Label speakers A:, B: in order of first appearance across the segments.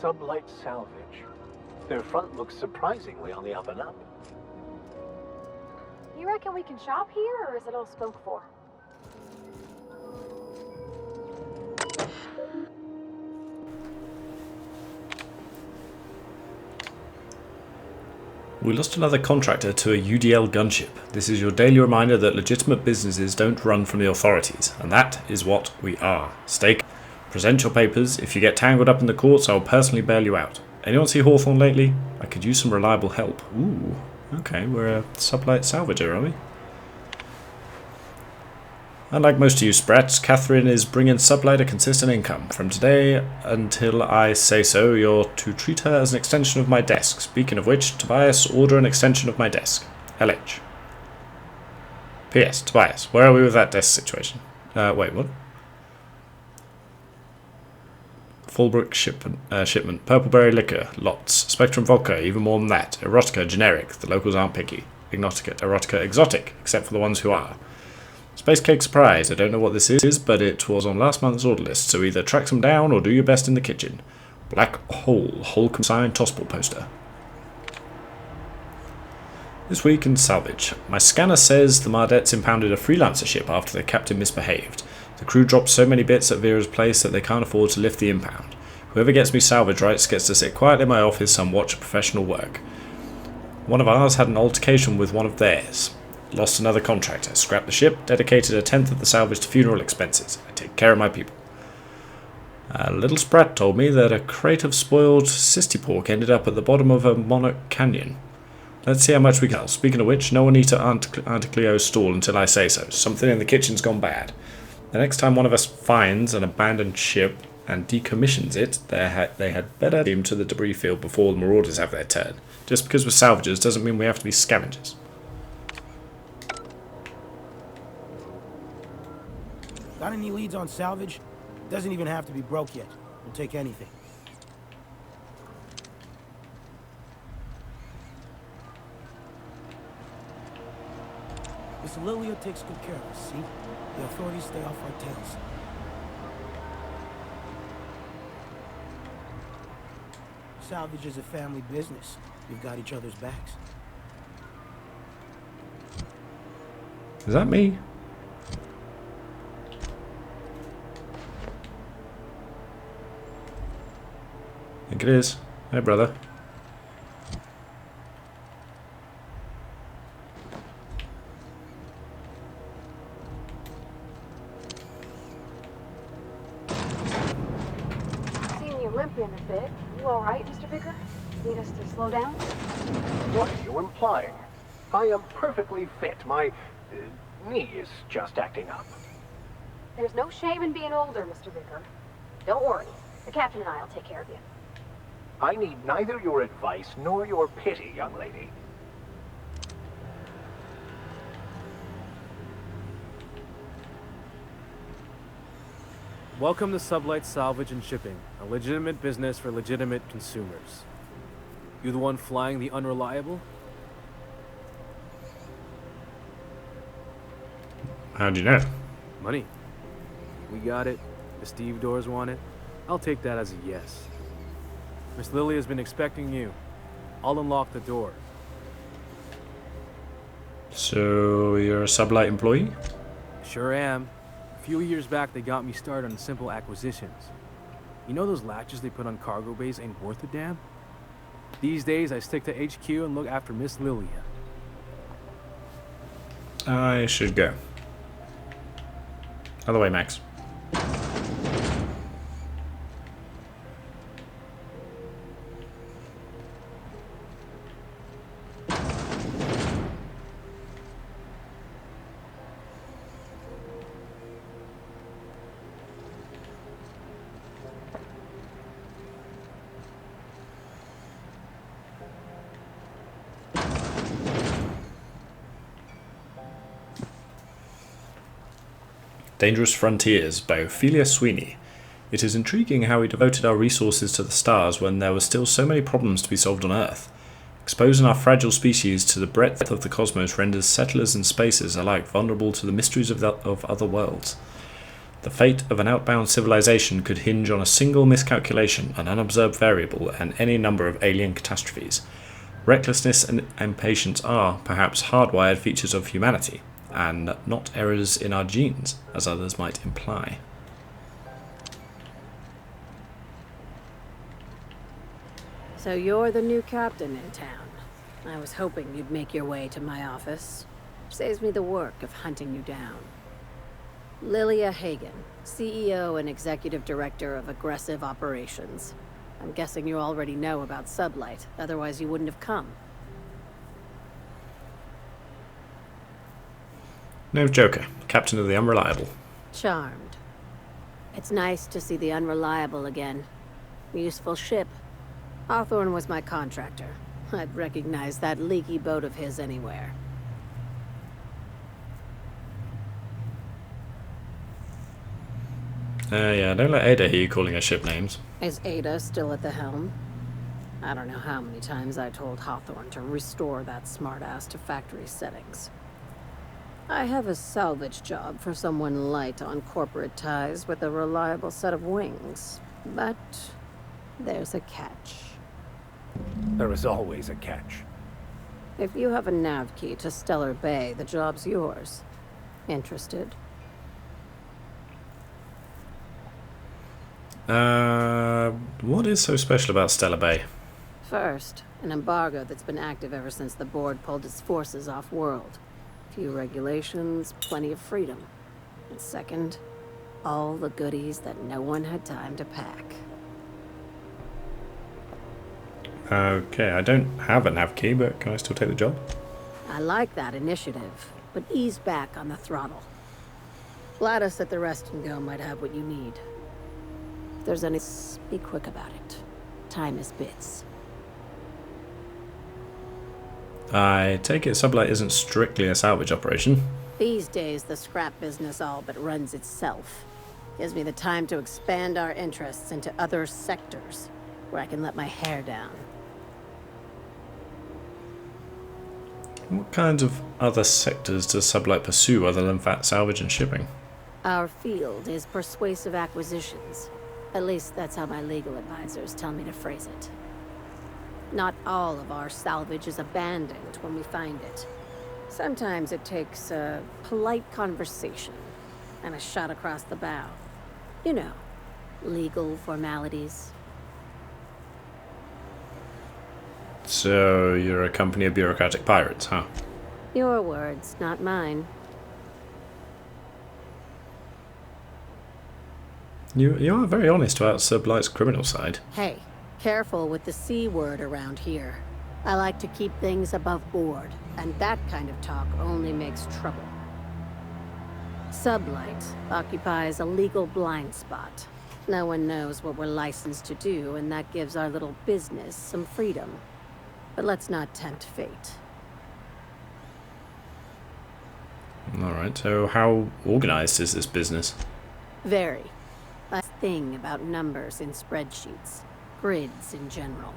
A: Sublight Salvage. Their front looks surprisingly on the up and up.
B: You reckon we can shop here, or is it all spoke for?
C: We lost another contractor to a UDL gunship. This is your daily reminder that legitimate businesses don't run from the authorities, and that is what we are. Present your papers. If you get tangled up in the courts, I will personally bail you out. Anyone see Hawthorne lately? I could use some reliable help. Ooh, okay, we're a sublight salvager, are we? Unlike most of you sprats, Catherine is bringing Sublight a consistent income. From today until I say so, you're to treat her as an extension of my desk. Speaking of which, Tobias, order an extension of my desk. LH. P.S. Tobias, where are we with that desk situation? Wait, what? Fallbrook shipment. Purpleberry liquor, lots. Spectrum vodka, even more than that. Erotica, generic. The locals aren't picky. Erotica, exotic, except for the ones who are. Space Cake Surprise. I don't know what this is, but it was on last month's order list, so either track them down or do your best in the kitchen. Black Hole, Holcomb signed Tospel poster. This week in salvage. My scanner says the Mardettes impounded a freelancer ship after their captain misbehaved. The crew dropped so many bits at Vera's place that they can't afford to lift the impound. Whoever gets me salvage rights gets to sit quietly in my office and watch professional work. One of ours had an altercation with one of theirs. Lost another contractor, scrapped the ship, dedicated a tenth of the salvage to funeral expenses. I take care of my people. A little sprat told me that a crate of spoiled cysty pork ended up at the bottom of a Monarch Canyon. Let's see how much we can. Speaking of which, no one eat at Aunt Cleo's stall until I say so. Something in the kitchen's gone bad. The next time one of us finds an abandoned ship and decommissions it, they had better aim to the debris field before the marauders have their turn. Just because we're salvagers doesn't mean we have to be scavengers.
D: Got any leads on salvage? Doesn't even have to be broke yet. We'll take anything. Miss Lilia takes good care of us, see? The authorities stay off our tails. Salvage is a family business. We've got each other's backs.
C: Is that me? I think it is. Hey, brother.
B: Seeing you limping a bit. You all right, Mr. Vicker? Need us to slow down?
A: What are you implying? I am perfectly fit. My knee is just acting up.
B: There's no shame in being older, Mr. Vicker. Don't worry. The captain and I will take care of you.
A: I need neither your advice nor your pity, young lady.
E: Welcome to Sublight Salvage and Shipping, a legitimate business for legitimate consumers. You the one flying the unreliable?
C: How'd you know?
E: Money. We got it. The Steve Doors want it. I'll take that as a yes. Miss Lily has been expecting you. I'll unlock the door.
C: So you're a Sublight employee?
E: Sure am. A few years back, they got me started on simple acquisitions. You know those latches they put on cargo bays ain't worth a damn? These days, I stick to HQ and look after Miss Lilia.
C: I should go. Other way, Max. Dangerous Frontiers by Ophelia Sweeney. It is intriguing how we devoted our resources to the stars when there were still so many problems to be solved on Earth. Exposing our fragile species to the breadth of the cosmos renders settlers and spacers alike vulnerable to the mysteries of other worlds. The fate of an outbound civilization could hinge on a single miscalculation, an unobserved variable, and any number of alien catastrophes. Recklessness and impatience are, perhaps, hardwired features of humanity, and not errors in our genes, as others might imply.
F: So you're the new captain in town. I was hoping you'd make your way to my office. Saves me the work of hunting you down. Lilia Hagen, CEO and Executive Director of Aggressive Operations. I'm guessing you already know about Sublight, otherwise you wouldn't have come.
C: No Joker, Captain of the Unreliable.
F: Charmed. It's nice to see the Unreliable again. Useful ship. Hawthorne was my contractor. I'd recognize that leaky boat of his anywhere.
C: Yeah, don't let Ada hear you calling her ship names.
F: Is Ada still at the helm? I don't know how many times I told Hawthorne to restore that smartass to factory settings. I have a salvage job for someone light on corporate ties with a reliable set of wings. But there's a catch.
G: There is always a catch.
F: If you have a nav key to Stellar Bay, the job's yours. Interested?
C: What is so special about Stellar Bay?
F: First, an embargo that's been active ever since the board pulled its forces off-world. Few regulations, plenty of freedom. And second, all the goodies that no one had time to pack.
C: Okay, I don't have a nav key, but can I still take the job?
F: I like that initiative, but ease back on the throttle. Gladys at the Rest and Go might have what you need. If there's any, be quick about it. Time is bits.
C: I take it Sublight isn't strictly a salvage operation.
F: These days, the scrap business all but runs itself. Gives me the time to expand our interests into other sectors, where I can let my hair down.
C: What kinds of other sectors does Sublight pursue other than fat salvage and shipping?
F: Our field is persuasive acquisitions. At least that's how my legal advisors tell me to phrase it. Not all of our salvage is abandoned when we find it. Sometimes it takes a polite conversation and a shot across the bow. You know, legal formalities.
C: So you're a company of bureaucratic pirates, huh?
F: Your words, not mine.
C: You are very honest about Sublight's criminal side.
F: Hey, careful with the C word around here. I like to keep things above board, and that kind of talk only makes trouble. Sublight occupies a legal blind spot. No one knows what we're licensed to do, and that gives our little business some freedom. But let's not tempt fate.
C: Alright, so how organized is this business?
F: Very. That's the thing about numbers in spreadsheets. Grids in general.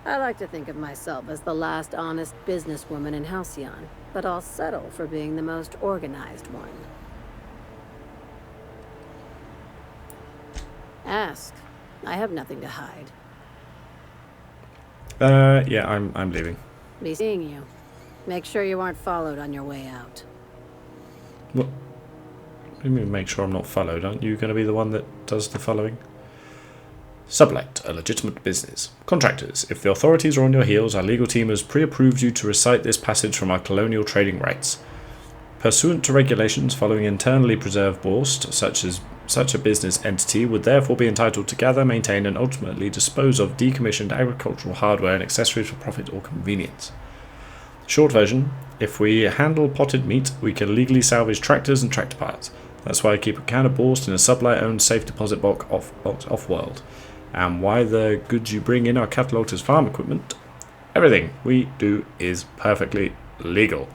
F: I like to think of myself as the last honest businesswoman in Halcyon, but I'll settle for being the most organized one. Ask. I have nothing to hide.
C: Yeah, I'm leaving.
F: Be seeing you. Make sure you aren't followed on your way out.
C: What? What do you mean make sure I'm not followed? Aren't you going to be the one that does the following? Sublight, a legitimate business. Contractors, if the authorities are on your heels, our legal team has pre-approved you to recite this passage from our colonial trading rights. Pursuant to regulations following internally preserved Borst, such a business entity would therefore be entitled to gather, maintain, and ultimately dispose of decommissioned agricultural hardware and accessories for profit or convenience. Short version, if we handle potted meat, we can legally salvage tractors and tractor parts. That's why I keep a can of Borst in a Sublight-owned safe deposit box off-world. And why the goods you bring in are catalogued as farm equipment. Everything we do is perfectly legal.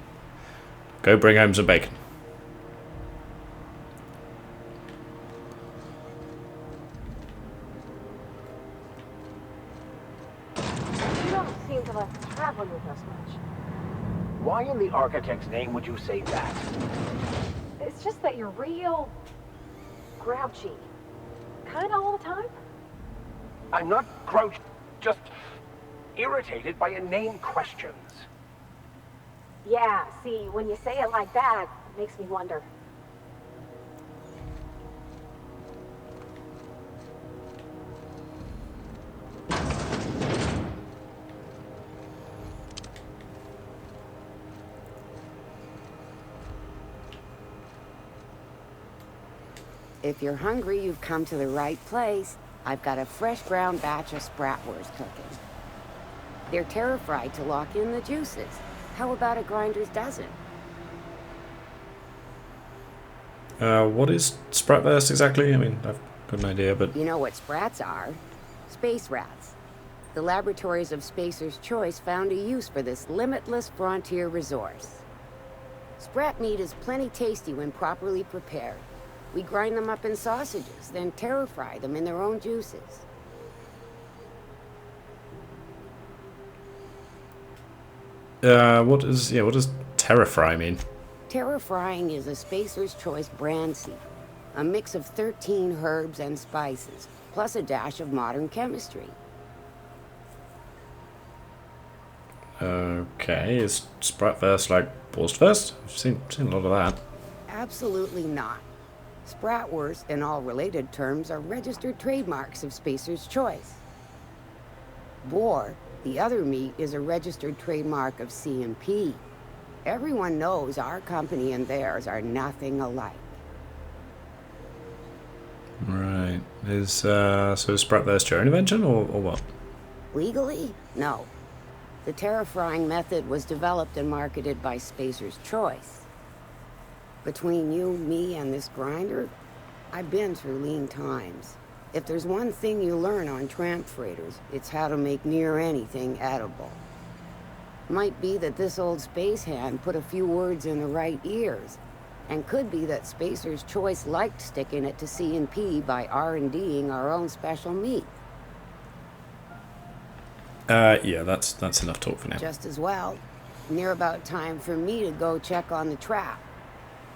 C: Go bring home some bacon.
B: You don't seem to like traveling with us much.
A: Why in the architect's name would you say that?
B: It's just that you're real... grouchy. Kinda all the time?
A: I'm not grouchy, just irritated by inane questions.
B: Yeah, see, when you say it like that, it makes me wonder.
H: If you're hungry, you've come to the right place. I've got a fresh ground batch of spratwurst cooking. They're terra-fried to lock in the juices. How about a grinder's dozen?
C: What is Spratverse exactly? I mean, I've got an idea, but...
H: You know what sprats are? Space rats. The laboratories of Spacer's Choice found a use for this limitless frontier resource. Sprat meat is plenty tasty when properly prepared. We grind them up in sausages, then terra-fry them in their own juices.
C: what does terra-fry mean?
H: Terra-frying is a Spacer's Choice brand secret. A mix of 13 herbs and spices, plus a dash of modern chemistry.
C: Okay, is Spratverse like Wurstverse? I've seen a lot of that.
H: Absolutely not. Spratwurst and all related terms are registered trademarks of Spacer's Choice. Boar, the other meat, is a registered trademark of C&P. Everyone knows our company and theirs are nothing alike.
C: Right. Is Spratverse your own invention, or what?
H: Legally? No. The terra-frying method was developed and marketed by Spacer's Choice. Between you, me, and this grinder, I've been through lean times. If there's one thing you learn on tramp freighters, it's how to make near anything edible. Might be that this old space hand put a few words in the right ears, and could be that Spacer's Choice liked sticking it to C&P by R&D'ing our own special meat.
C: Yeah, that's enough talk for now.
H: Just as well. Near about time for me to go check on the trap.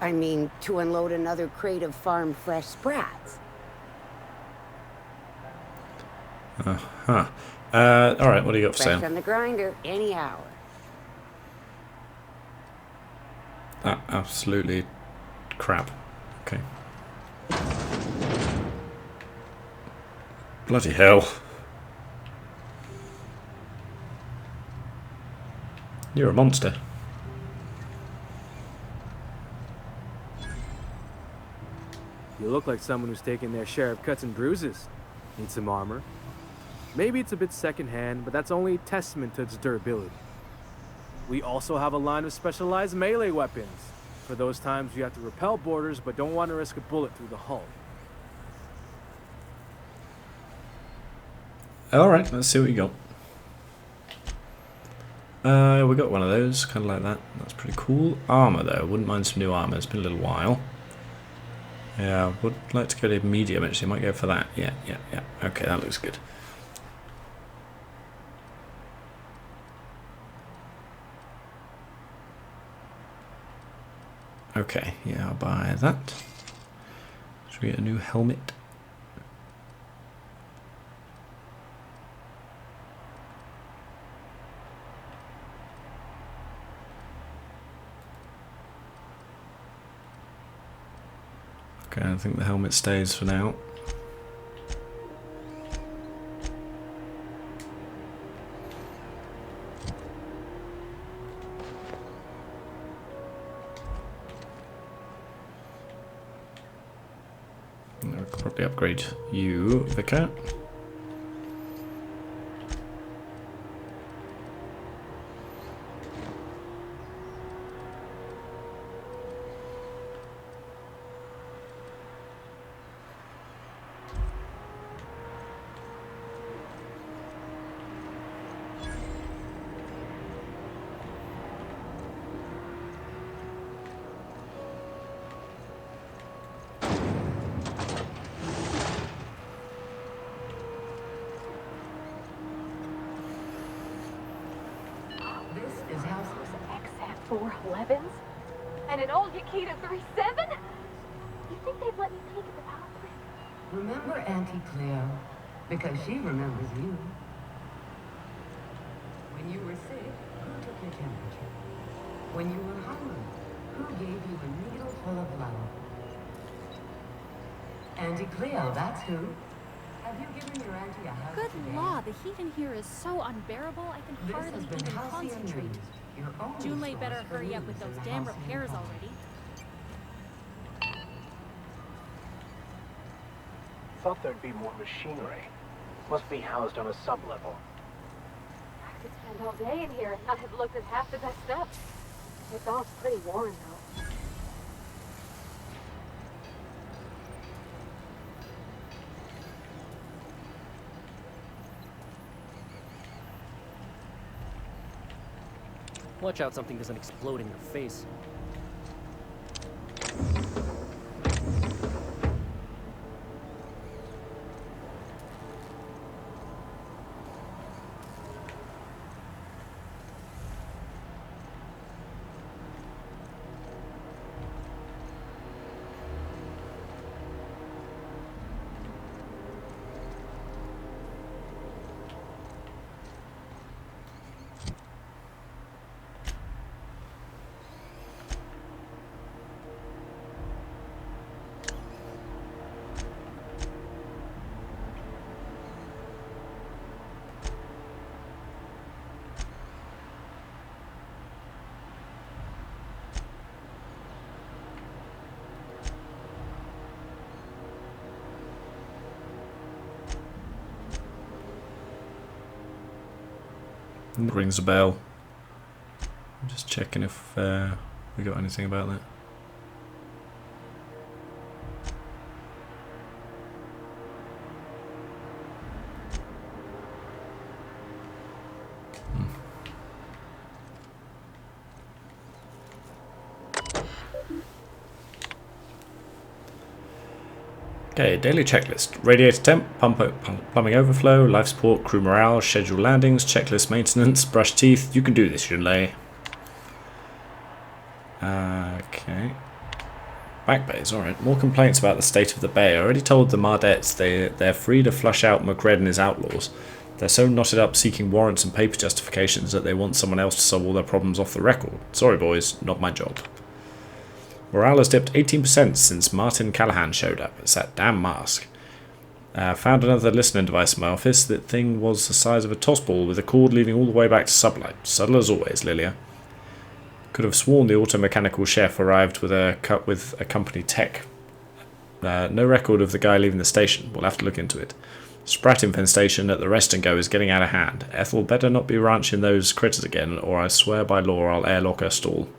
H: I mean, to unload another crate of farm fresh sprats.
C: Alright, what do you got for
H: Fresh
C: sale?
H: on the grinder, any hour.
C: Absolutely crap. Okay. Bloody hell. You're a monster.
E: You look like someone who's taken their share of cuts and bruises. Need some armor? Maybe it's a bit secondhand, but that's only a testament to its durability. We also have a line of specialized melee weapons, for those times you have to repel boarders but don't want to risk a bullet through the hull.
C: Alright, let's see what you got. We got one of those, kind of like that. That's pretty cool. Armor though, wouldn't mind some new armor. It's been a little while. Yeah, would like to go to medium actually. Might go for that. Yeah. Okay, that looks good. Okay, yeah, I'll buy that. Should we get a new helmet? Okay, I think the helmet stays for now. I could probably upgrade you, Vicar.
B: This is houseless XF411s? And an old Yakita 37? You think they'd let me take it to Power
I: Remember Auntie Cleo? Because she remembers you. When you were sick, who took your temperature? When you were hungry, who gave you a needle full of love? Auntie Cleo, that's who. Have you given your auntie a hug
J: Good
I: today?
J: law, the heat in here is so unbearable I can
I: This
J: hardly
I: has been
J: even
I: Halcyon
J: concentrate.
I: News, your only
J: Junlei
I: source
J: better
I: for
J: hurry up
I: news
J: with
I: in
J: those
I: the
J: damn
I: Halcyon
J: repairs
I: Colony.
J: already.
A: Thought there'd be more machinery. Must be housed on a sub-level.
B: I could spend all day in here and not have looked at half the best stuff. It's all pretty worn, though.
K: Watch out something doesn't explode in your face.
C: Rings a bell. I'm just checking if we got anything about that. Okay, daily checklist. Radiator temp, plumbing overflow, life support, crew morale, scheduled landings, checklist maintenance, brush teeth. You can do this, Junlei. Okay. Back bays, alright. More complaints about the state of the bay. I already told the Mardettes they're free to flush out MacRedd and his outlaws. They're so knotted up seeking warrants and paper justifications that they want someone else to solve all their problems off the record. Sorry boys, not my job. Morale has dipped 18% since Martin Callahan showed up. It's that damn mask. Found another listening device in my office. That thing was the size of a toss ball with a cord leading all the way back to sublight. Subtle as always, Lilia. Could have sworn the auto-mechanical chef arrived with a company tech. No record of the guy leaving the station. We'll have to look into it. Sprat infestation at the rest and go is getting out of hand. Ethel better not be ranching those critters again, or I swear by law I'll airlock her stall.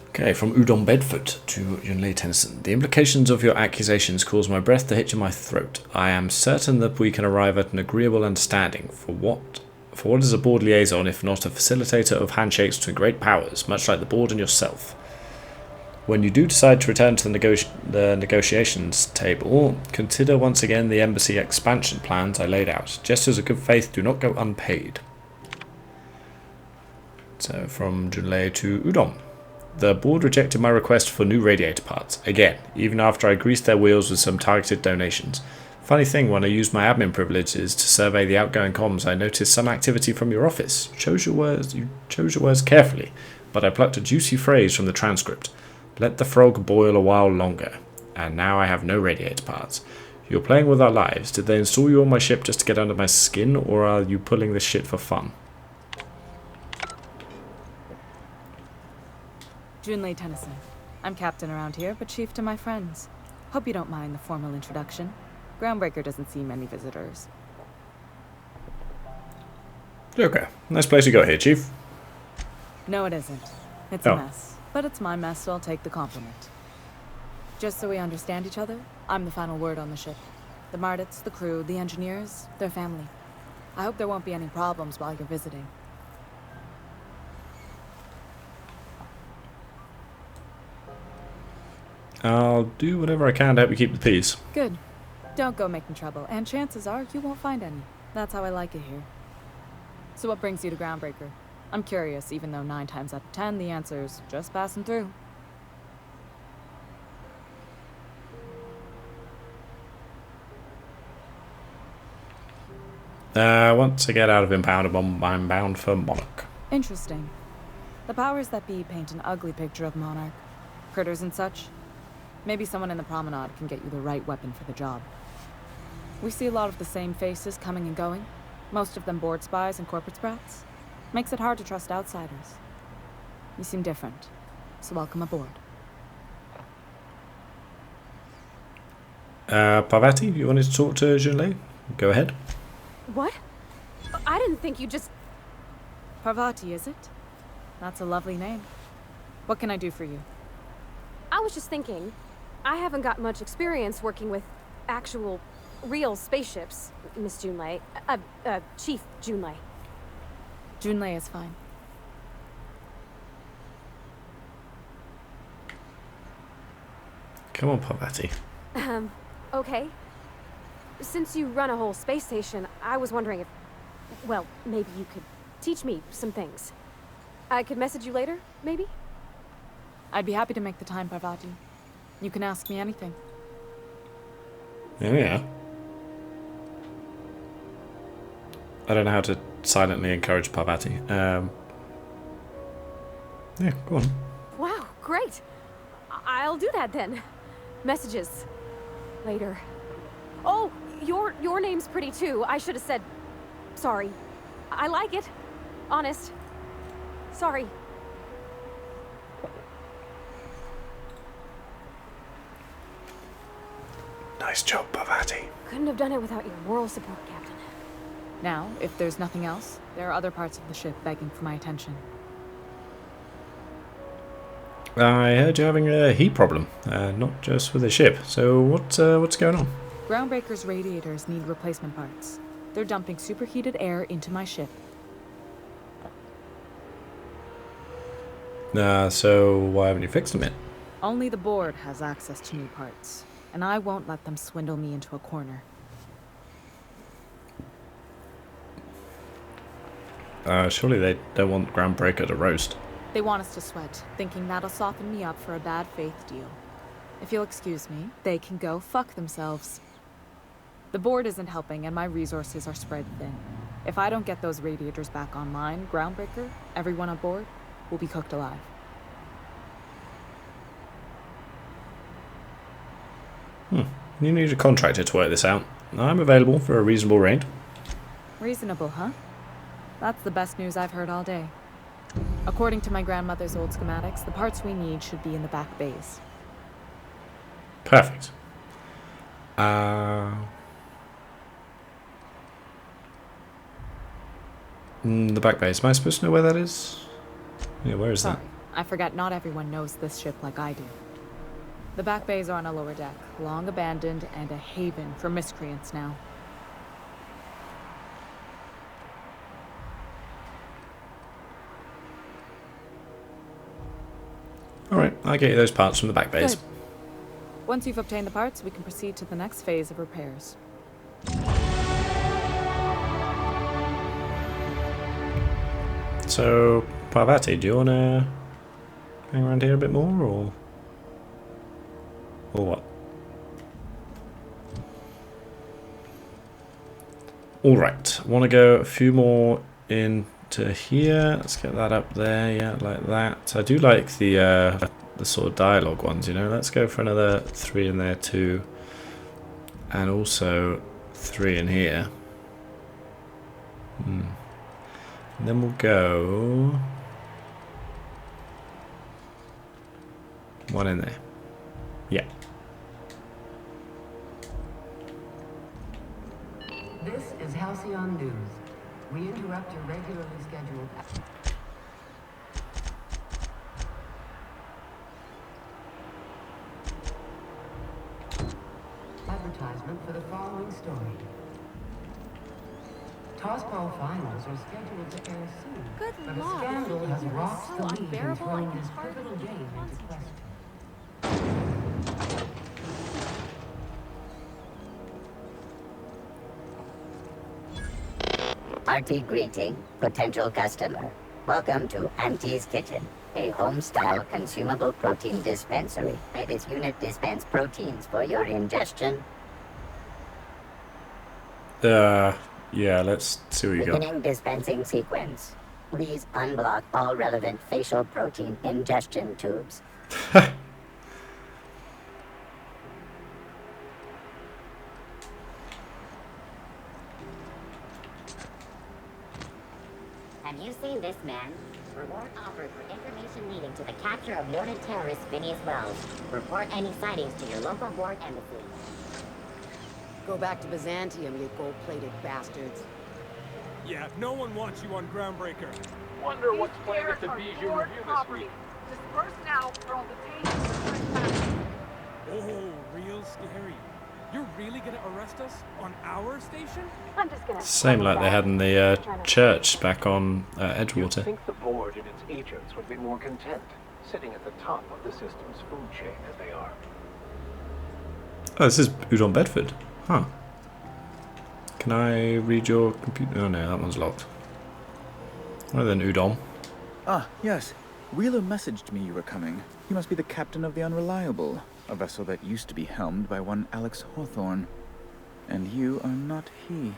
C: Okay, from Udon Bedford to Junlei Tennyson. The implications of your accusations cause my breath to hitch in my throat. I am certain that we can arrive at an agreeable understanding. For what is a board liaison if not a facilitator of handshakes between great powers, much like the board and yourself? When you do decide to return to the negotiations table, consider once again the embassy expansion plans I laid out. Gestures of good faith do not go unpaid. So, from Junlei to Udon. The board rejected my request for new radiator parts, again, even after I greased their wheels with some targeted donations. Funny thing, when I used my admin privileges to survey the outgoing comms, I noticed some activity from your office. You chose your words carefully, but I plucked a juicy phrase from the transcript. Let the frog boil a while longer. And now I have no radiator parts. You're playing with our lives. Did they install you on my ship just to get under my skin, or are you pulling this shit for fun?
L: Junlei Tennyson. I'm captain around here, but chief to my friends. Hope you don't mind the formal introduction. Groundbreaker doesn't see many visitors.
C: Okay, nice place you got here, Chief.
L: No, it isn't. It's a mess. But it's my mess, so I'll take the compliment. Just so we understand each other, I'm the final word on the ship. The Mardets, the crew, the engineers, their family. I hope there won't be any problems while you're visiting.
C: I'll do whatever I can to help you keep the peace.
L: Good. Don't go making trouble, and chances are you won't find any. That's how I like it here. So what brings you to Groundbreaker? I'm curious, even though 9 times out of 10 the answer's just passing through.
C: I want to get out of Impounded Bomb. I'm bound for Monarch.
L: Interesting. The powers that be paint an ugly picture of Monarch. Critters and such. Maybe someone in the promenade can get you the right weapon for the job. We see a lot of the same faces coming and going. Most of them board spies and corporate sprats. Makes it hard to trust outsiders. You seem different, so welcome aboard.
C: Parvati, you wanted to talk to Junlei? Go ahead.
B: What? I didn't think you just...
L: Parvati, is it? That's a lovely name. What can I do for you?
B: I was just thinking, I haven't got much experience working with actual, real spaceships, Miss Junlei. Chief Junlei.
L: Junlei is fine.
C: Come on, Parvati.
B: Okay. Since you run a whole space station, I was wondering if... Well, maybe you could teach me some things. I could message you later, maybe?
L: I'd be happy to make the time, Parvati. You can ask me anything.
C: Oh, yeah. I don't know how to silently encourage Parvati. Yeah, go on.
B: Wow, great. I'll do that then. Messages. Later. Oh, your name's pretty too. I should have said... Sorry. I like it. Honest. Sorry.
C: Nice job, Parvati.
B: Couldn't have done it without your moral support, Captain.
L: Now, if there's nothing else, there are other parts of the ship begging for my attention.
C: I heard you're having a heat problem, not just with the ship. So what's going on?
L: Groundbreaker's radiators need replacement parts. They're dumping superheated air into my ship.
C: So why haven't you fixed them yet?
L: Only the board has access to new parts, and I won't let them swindle me into a corner.
C: Surely they don't want Groundbreaker to roast.
L: They want us to sweat, thinking that'll soften me up for a bad faith deal. If you'll excuse me, they can go fuck themselves. The board isn't helping, and my resources are spread thin. If I don't get those radiators back online, Groundbreaker, everyone on board, will be cooked alive.
C: You need a contractor to work this out. I'm available for a reasonable rate.
L: Reasonable, huh? That's the best news I've heard all day. According to my grandmother's old schematics, the parts we need should be in the back bays.
C: Perfect. The back base. Am I supposed to know where that is? Yeah, where is that?
L: I forgot not everyone knows this ship like I do. The back bays are on a lower deck, long abandoned and a haven for miscreants now.
C: Alright, I'll get you those parts from the back bays.
L: Good. Once you've obtained the parts, we can proceed to the next phase of repairs.
C: So, Parvati, do you want to hang around here a bit more, or what? Alright, want to go a few more into here. Let's get that up there, yeah, like that. I do like the sort of dialogue ones, you know. Let's go for another 3 in there too. And also 3 in here. And then we'll go 1 in there. Yeah.
I: This is Halcyon News. We interrupt your regularly scheduled... advertisement for the following story. Tossball finals are scheduled to air soon,
J: Good
I: but a
J: Lord,
I: scandal
J: this
I: has
J: figure is
I: rocked
J: so
I: the league and
J: unbearable, I
I: thrown
J: can
I: this
J: hardly
I: pivotal
J: even
I: game into
J: concentrate.
I: question.
M: Hearty greeting, potential customer. Welcome to Auntie's Kitchen, a home-style consumable protein dispensary. May this unit dispense proteins for your ingestion.
C: Yeah, let's see what you got.
M: Beginning dispensing sequence. Please unblock all relevant facial protein ingestion tubes. Have you seen this man? Reward offered for information leading to the capture of noted terrorist Phineas Wells. Report any sightings to your local board embassy.
H: Go back to Byzantium, you gold-plated bastards.
D: Yeah, no one wants you on Groundbreaker.
A: Wonder what's playing at the Bijou Review this week.
N: Disperse now or I'll detain you.
D: Oh, real scary. You're really gonna arrest us on our station?
B: I'm just gonna.
C: Same like they had in the church back on
A: You'd
C: Edgewater.
A: think the board and its agents would be more content, sitting at the top of the system's food chain as they are.
C: Oh, this is Udon Bedford. Huh. Can I read your computer? Oh no, that one's locked. Well then, Udon.
O: Ah, yes. Wheeler messaged me you were coming. You must be the captain of the Unreliable, a vessel that used to be helmed by one Alex Hawthorne. And you are not he.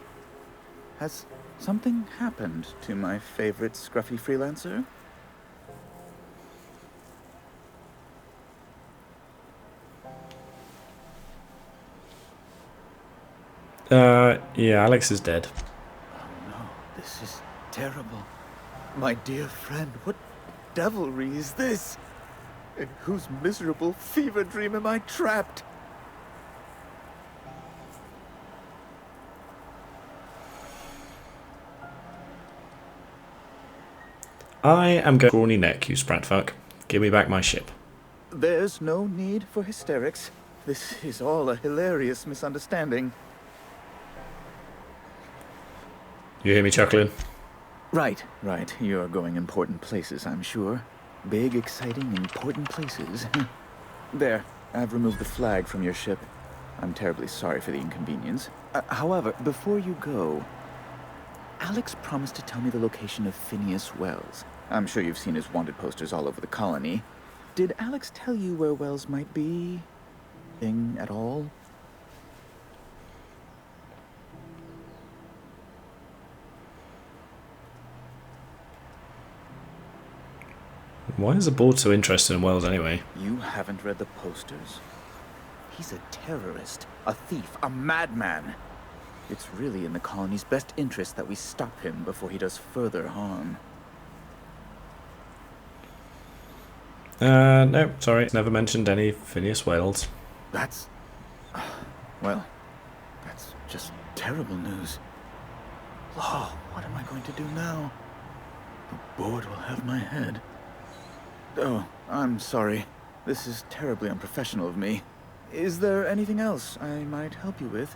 O: Has something happened to my favorite scruffy freelancer?
C: Yeah, Alex is dead.
O: Oh no, this is terrible. My dear friend, what devilry is this? In whose miserable fever dream am I trapped?
C: I am going scrawny neck, you spratfuck. Give me back my ship.
O: There's no need for hysterics. This is all a hilarious misunderstanding.
C: You hear me chuckling?
O: Right. You're going important places, I'm sure. Big, exciting, important places. There, I've removed the flag from your ship. I'm terribly sorry for the inconvenience. However, before you go, Alex promised to tell me the location of Phineas Wells. I'm sure you've seen his wanted posters all over the colony. Did Alex tell you where Wells might be? Thing at all?
C: Why is the board so interested in Wells anyway?
O: You haven't read the posters? He's a terrorist, a thief, a madman. It's really in the colony's best interest that we stop him before he does further harm.
C: No, sorry. Never mentioned any Phineas Wells.
O: That's... well, that's just terrible news. Oh, what am I going to do now? The board will have my head. Oh, I'm sorry. This is terribly unprofessional of me. Is there anything else I might help you with?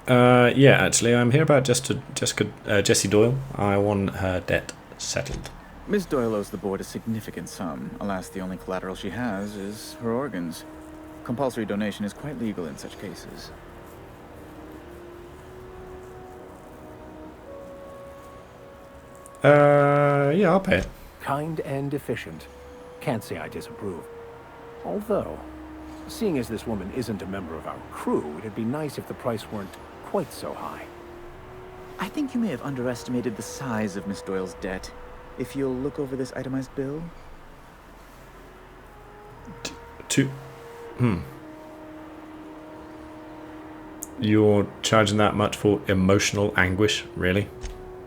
C: Yeah, actually, I'm here about Jessie Doyle. I want her debt settled.
O: Miss Doyle owes the board a significant sum. Alas, the only collateral she has is her organs. Compulsory donation is quite legal in such cases.
C: Yeah, I'll pay it.
G: Kind and efficient. Can't say I disapprove. Although, seeing as this woman isn't a member of our crew, it'd be nice if the price weren't quite so high.
O: I think you may have underestimated the size of Miss Doyle's debt. If you'll look over this itemized bill.
C: You're charging that much for emotional anguish, really?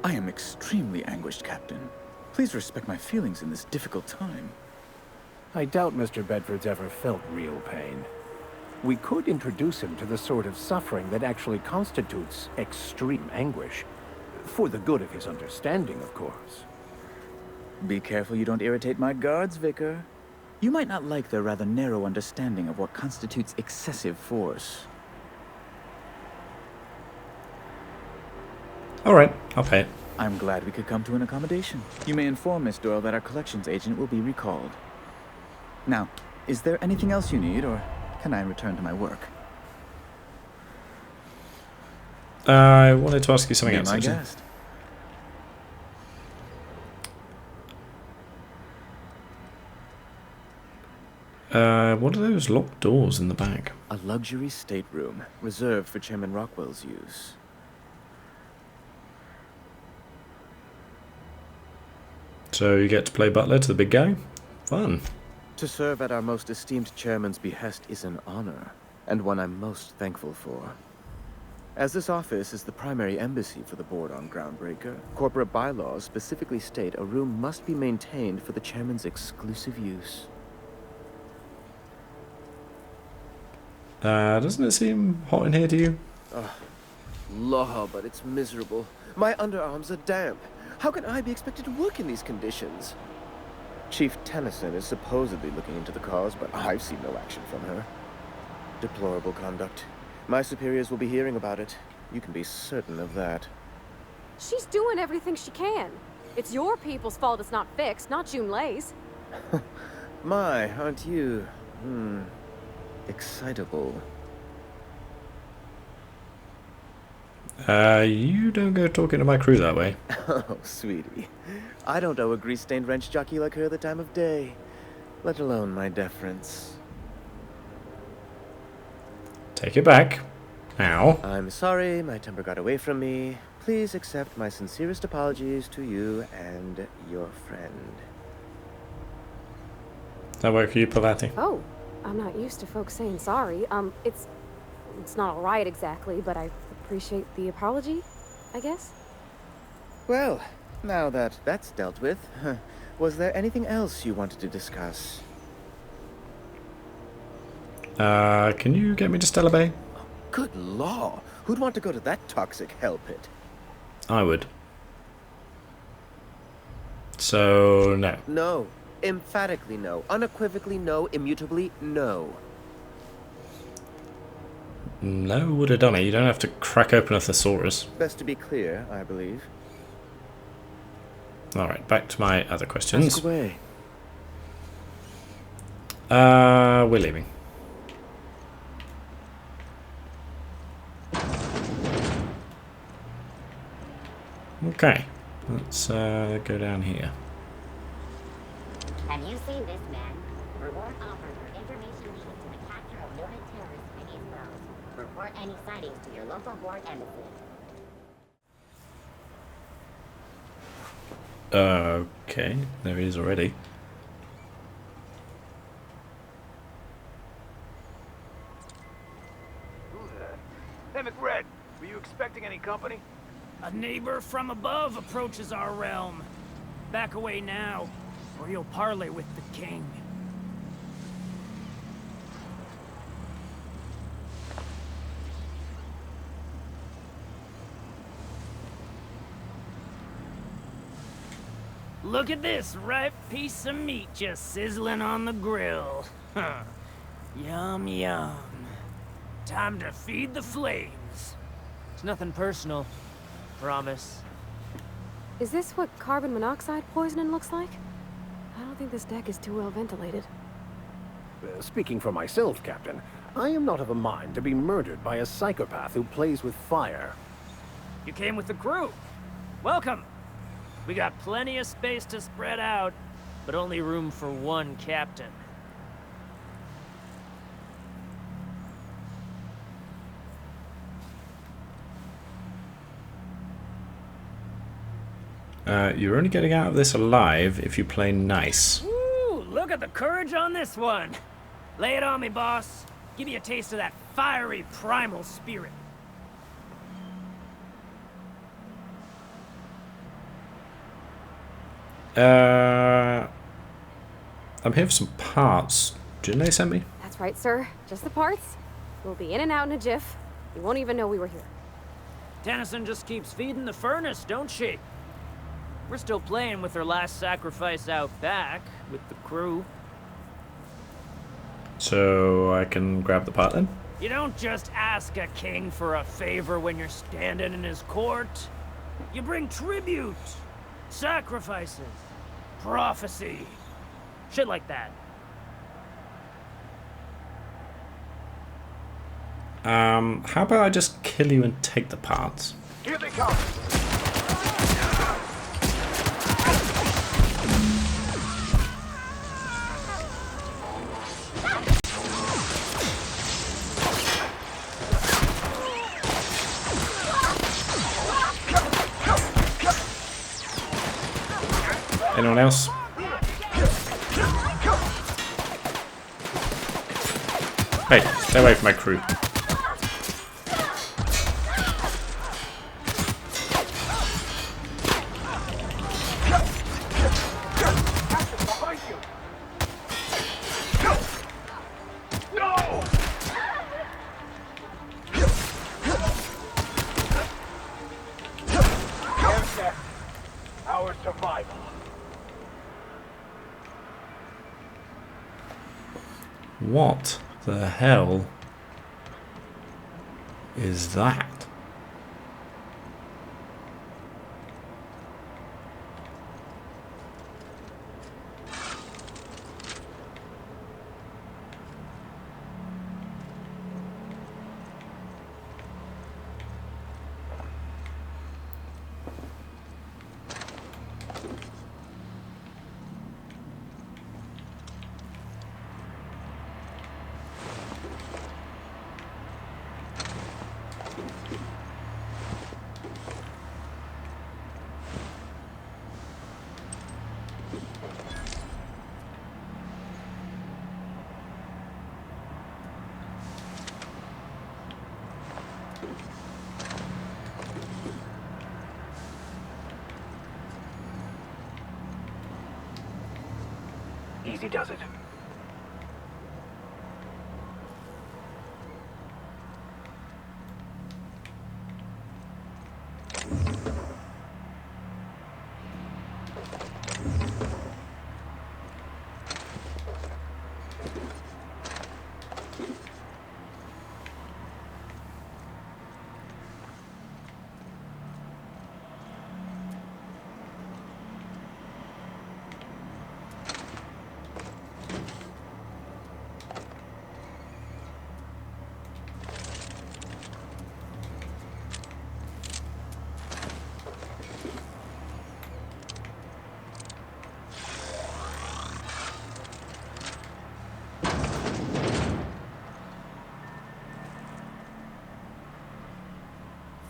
O: I am extremely anguished, Captain. Please respect my feelings in this difficult time.
G: I doubt Mr. Bedford's ever felt real pain. We could introduce him to the sort of suffering that actually constitutes extreme anguish. For the good of his understanding, of course.
O: Be careful you don't irritate my guards, Vicar. You might not like their rather narrow understanding of what constitutes excessive force.
C: Alright, I'll pay it.
O: I'm glad we could come to an accommodation. You may inform Miss Doyle that our collections agent will be recalled. Now, is there anything else you need, or can I return to my work?
C: I wanted to ask you something else.
O: My guest.
C: What are those locked doors in the back?
O: A luxury stateroom reserved for Chairman Rockwell's use.
C: So you get to play butler to the big guy? Fun.
O: To serve at our most esteemed chairman's behest is an honor, and one I'm most thankful for. As this office is the primary embassy for the board on Groundbreaker, corporate bylaws specifically state a room must be maintained for the chairman's exclusive use.
C: Doesn't it seem hot in here to you?
O: Law, but it's miserable. My underarms are damp. How can I be expected to work in these conditions? Chief Tennyson is supposedly looking into the cause, but I've seen no action from her. Deplorable conduct. My superiors will be hearing about it. You can be certain of that.
B: She's doing everything she can. It's your people's fault it's not fixed, not Junlei's.
O: My, aren't you, excitable.
C: You don't go talking to my crew that way.
O: Oh, sweetie. I don't owe a grease-stained wrench jockey like her the time of day, let alone my deference.
C: Take it back. Now.
O: I'm sorry, my temper got away from me. Please accept my sincerest apologies to you and your friend.
C: Does that work for you, Pavati?
B: Oh, I'm not used to folks saying sorry. It's not alright exactly, but I appreciate the apology, I guess.
O: Well, now that that's dealt with, was there anything else you wanted to discuss?
C: Can you get me to Stella Bay?
O: Good law! Who'd want to go to that toxic hell pit?
C: I would. So, no.
O: No. Emphatically no. Unequivocally no. Immutably no.
C: No would have done it. You don't have to crack open a thesaurus.
O: Best to be clear, I believe.
C: Alright, back to my other questions.
O: Ask away.
C: We're leaving. Okay, let's go down here.
M: Have you seen this man? Reward offered for information leading to the capture of noted terrorists in these grounds. Report any sightings to your local board embassy.
C: Okay, there he is already.
P: Hey, MacRedd, were you expecting any company?
D: A neighbor from above approaches our realm. Back away now, or you'll parley with the king. Look at this ripe piece of meat just sizzling on the grill. Huh. Yum, yum. Time to feed the flames.
K: It's nothing personal. Promise.
B: Is this what carbon monoxide poisoning looks like? I don't think this deck is too well ventilated.
G: Speaking for myself, Captain, I am not of a mind to be murdered by a psychopath who plays with fire.
D: You came with the crew. Welcome. We got plenty of space to spread out,
K: but only room for one captain.
C: You're only getting out of this alive if you play nice.
D: Woo! Look at the courage on this one. Lay it on me, boss. Give me a taste of that fiery primal spirit.
C: I'm here for some parts. Junlei sent me?
B: That's right, sir. Just the parts. We'll be in and out in a jiff. You won't even know we were here.
D: Tennyson just keeps feeding the furnace, don't she? We're still playing with her last sacrifice out back, with the crew.
C: So I can grab the part then?
D: You don't just ask a king for a favor when you're standing in his court. You bring tribute, sacrifices, prophecy, shit like that.
C: How about I just kill you and take the parts?
P: Here they come!
C: Anyone else? Hey, stay away from my crew.
A: Our survival.
C: What the hell is that?
A: Easy does it.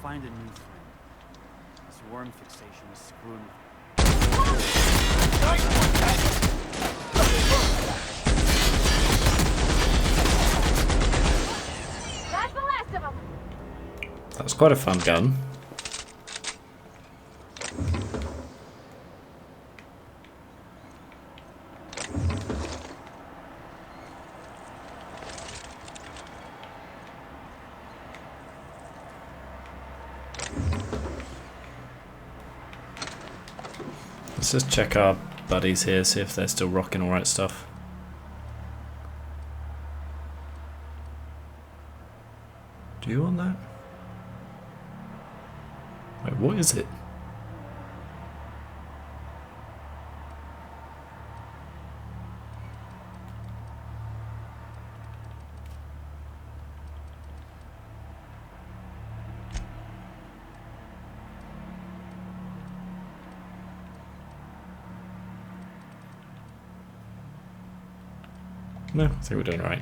Q: Find a new friend. This worm fixation is screwing with me.
B: That's the last of them.
C: That's quite a fun gun. Let's just check our buddies here, see if they're still rocking alright stuff. Do you want that? Wait, what is it? No, I think we're doing right.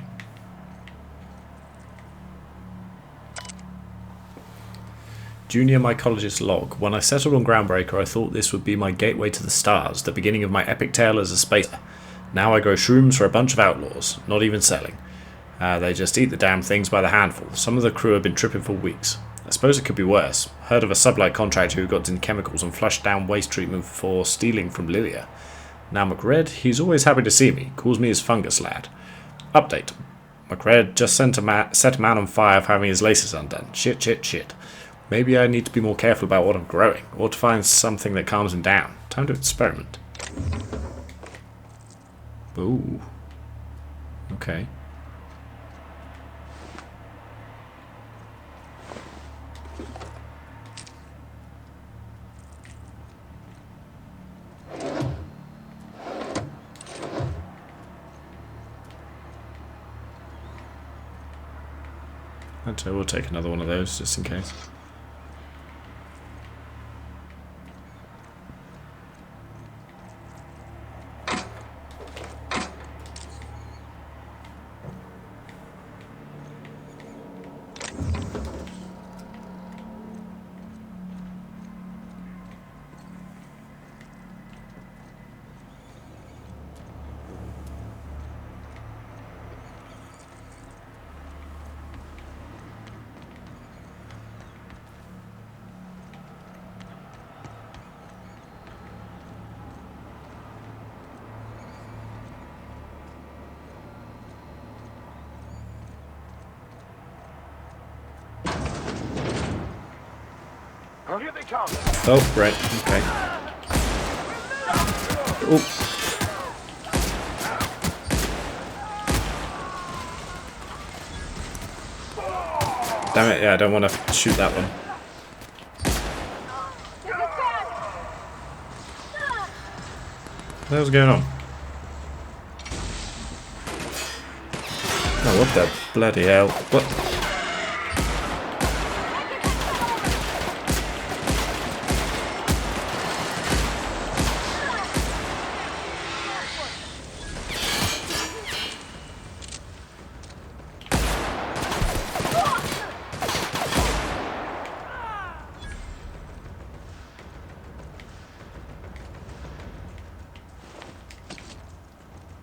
C: Junior mycologist log. When I settled on Groundbreaker, I thought this would be my gateway to the stars, the beginning of my epic tale as a spacer. Now I grow shrooms for a bunch of outlaws, not even selling. They just eat the damn things by the handful. Some of the crew have been tripping for weeks. I suppose it could be worse. Heard of a sublight contractor who got into chemicals and flushed down waste treatment for stealing from Lilia. Now MacRedd, he's always happy to see me, calls me his fungus lad. Update. MacRedd just set a man on fire for having his laces undone. Shit, shit, shit. Maybe I need to be more careful about what I'm growing, or to find something that calms him down. Time to experiment. Ooh. Okay. Actually, we'll take another one of those just in case.
P: Here they come.
C: Oh, right, okay. Oh. Damn it, yeah, I don't want to shoot that one. What the hell's going on? Oh, what the bloody hell? What?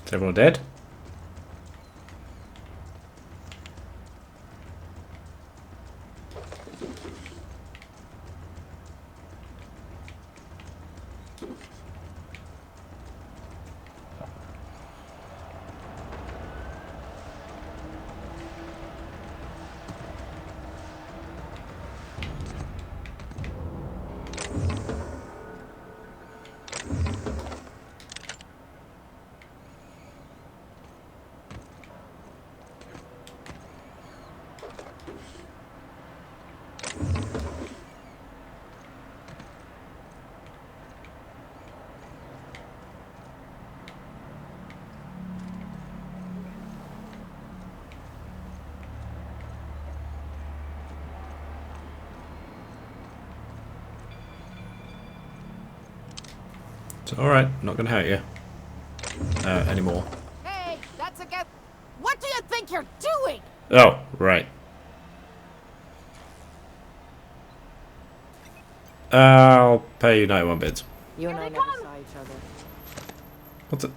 C: Is everyone dead? Alright, not gonna hurt you. Anymore.
N: Hey, that's a good. What do you think you're doing?
C: Oh, right. I'll pay you 91 bids.
I: You and I never saw each other.
C: What's it?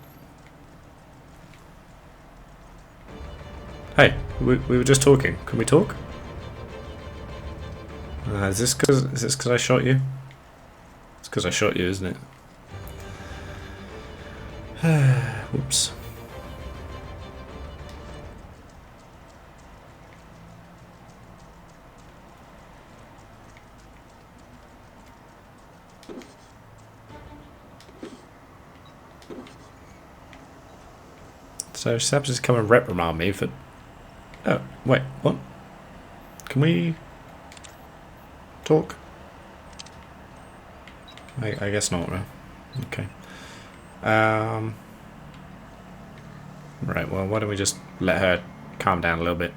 C: Hey, we were just talking. Can we talk? Is this because I shot you? It's because I shot you, isn't it? Whoops. So Sabs is come and reprimand me for... Oh, wait, what? Can we... talk? I guess not, right? Okay. Right, well, why don't we just let her calm down a little bit?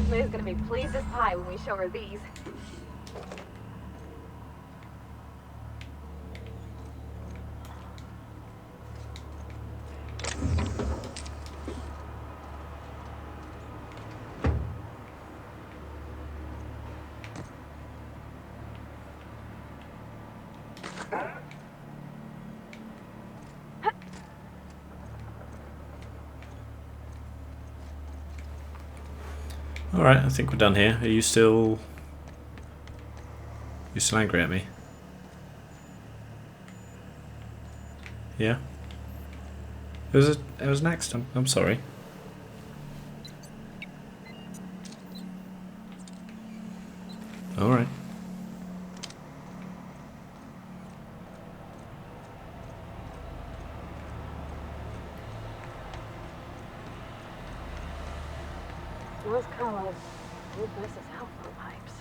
B: May's gonna be pleased as pie when we show her these.
C: Alright, I think we're done here. Are you still... You still angry at me? Yeah? It was next. I'm sorry. Alright.
F: Those colors. Old Mrs. Helper pipes.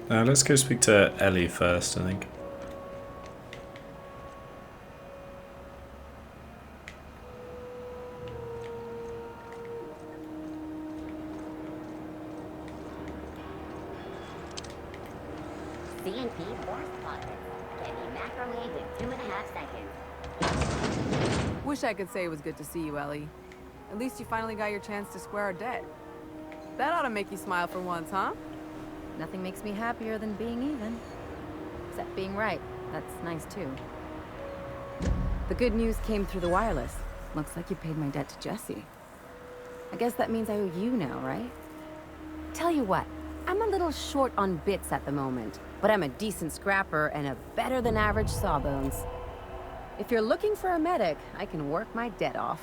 C: Let's go speak to Ellie first, I think.
M: CNP force plotted. Can be macrowaved in 2.5 seconds.
R: Wish I could say it was good to see you, Ellie. At least you finally got your chance to square our debt. That ought to make you smile for once, huh?
S: Nothing makes me happier than being even. Except being right. That's nice, too. The good news came through the wireless. Looks like you paid my debt to Jesse. I guess that means I owe you now, right? Tell you what, I'm a little short on bits at the moment, but I'm a decent scrapper and a better-than-average sawbones. If you're looking for a medic, I can work my debt off.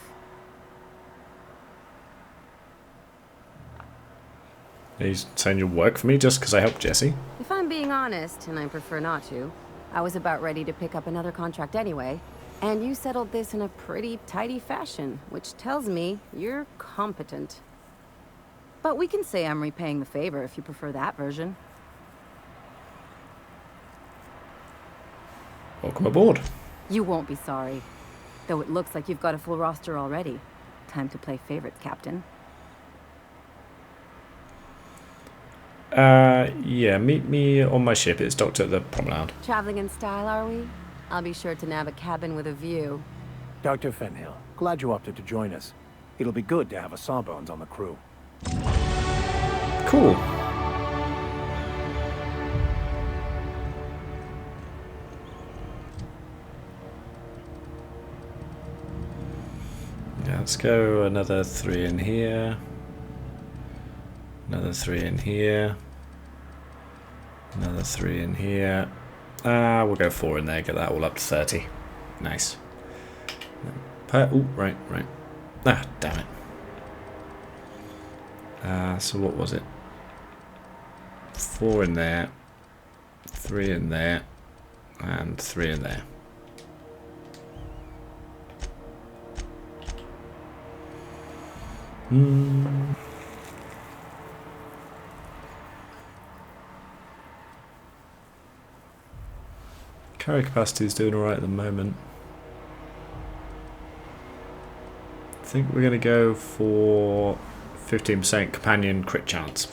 C: Are you saying you'll work for me just because I helped Jesse?
S: If I'm being honest, and I prefer not to, I was about ready to pick up another contract anyway, and you settled this in a pretty tidy fashion, which tells me you're competent. But we can say I'm repaying the favor if you prefer that version.
C: Welcome aboard.
S: You won't be sorry. Though it looks like you've got a full roster already. Time to play favorites, Captain.
C: Yeah, meet me on my ship. It's docked at the promenade.
S: Traveling in style, are we? I'll be sure to nab a cabin with a view.
G: Dr. Fenhill, glad you opted to join us. It'll be good to have a Sawbones on the crew.
C: Cool. Yeah, let's go another 3 in here. Another 3 in here. Another 3 in here. We'll go 4 in there, get that all up to 30. Nice. Oh, right. Ah, damn it. So what was it? 4 in there. 3 in there. And 3 in there. Carry capacity is doing alright at the moment. I think we're going to go for 15% companion crit chance.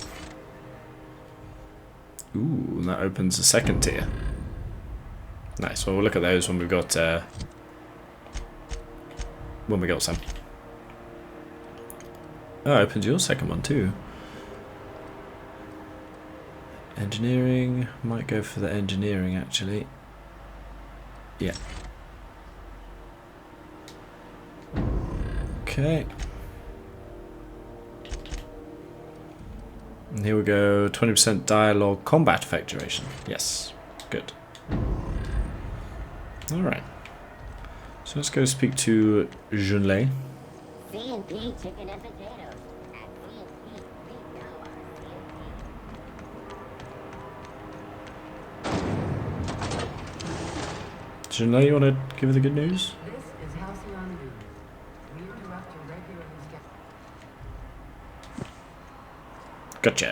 C: Ooh, that opens a second tier. Nice, well we'll look at those when we've got some. Oh, it opens your second one too. Engineering, might go for the engineering actually. Yeah. Okay. And here we go, 20% dialogue combat effect duration. Yes, good. Alright. So let's go speak to Junlei.
M: CNP chicken and potatoes. At CNP, we know our CNP.
C: Junlei, you want to give her the good news?
I: This is Halcyon News. We interrupt your regularly scheduled.
C: Gotcha.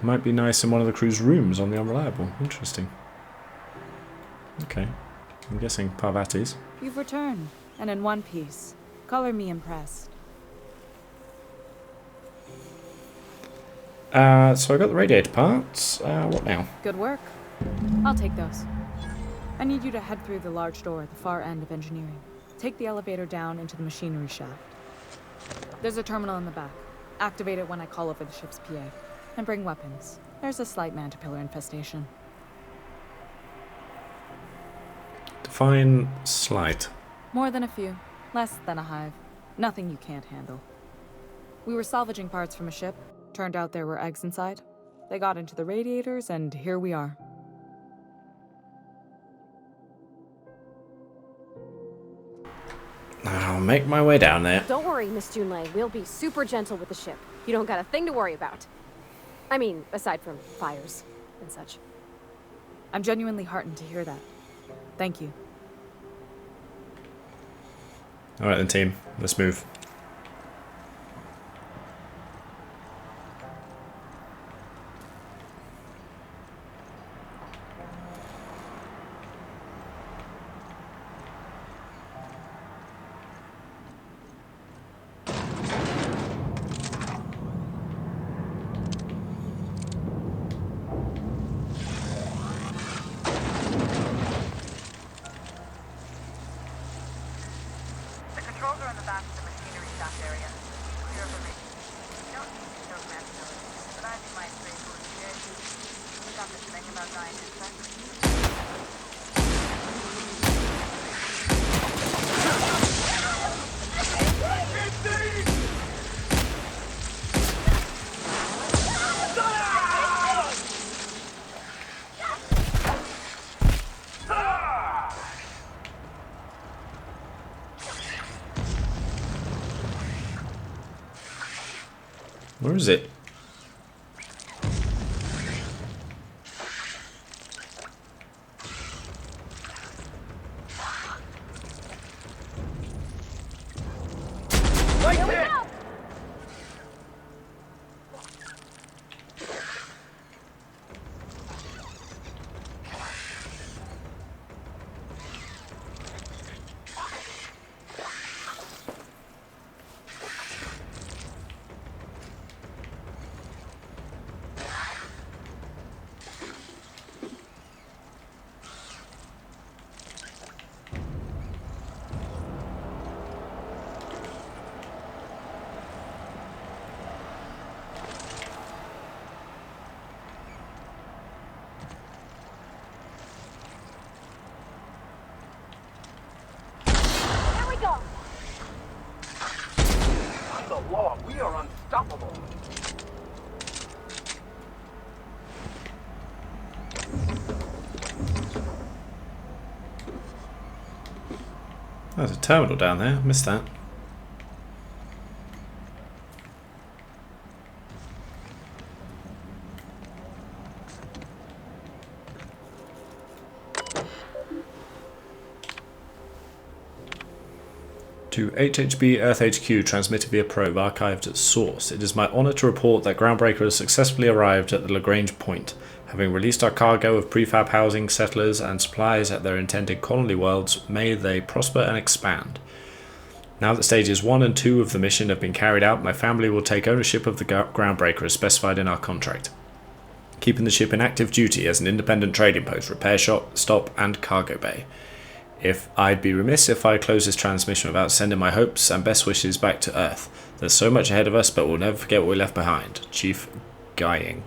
C: Might be nice in one of the crew's rooms on the Unreliable. Interesting. Okay. I'm guessing Parvati's.
L: You've returned, and in one piece. Color me impressed.
C: So I got the radiator parts. What now?
L: Good work. I'll take those. I need you to head through the large door at the far end of engineering. Take the elevator down into the machinery shaft. There's a terminal in the back. Activate it when I call over the ship's PA. And bring weapons. There's a slight man-to-pillar infestation.
C: Define slight.
L: More than a few. Less than a hive. Nothing you can't handle. We were salvaging parts from a ship. Turned out there were eggs inside. They got into the radiators, and here we are.
C: I'll make my way down there.
B: Don't worry, Miss Junlei. We'll be super gentle with the ship. You don't got a thing to worry about. I mean, aside from fires and such.
L: I'm genuinely heartened to hear that. Thank you.
C: Alright then, team. Let's move. Where is it?
P: Right there! We are unstoppable.
C: There's a terminal down there. Missed that. To HHB Earth HQ, transmitted via probe, archived at source. It is my honour to report that Groundbreaker has successfully arrived at the Lagrange Point, having released our cargo of prefab housing, settlers, and supplies at their intended colony worlds. May they prosper and expand. Now that stages 1 and 2 of the mission have been carried out, my family will take ownership of the Groundbreaker as specified in our contract, keeping the ship in active duty as an independent trading post, repair shop, stop, and cargo bay. If I'd be remiss if I close this transmission without sending my hopes and best wishes back to Earth. There's so much ahead of us, but we'll never forget what we left behind. Chief Guying.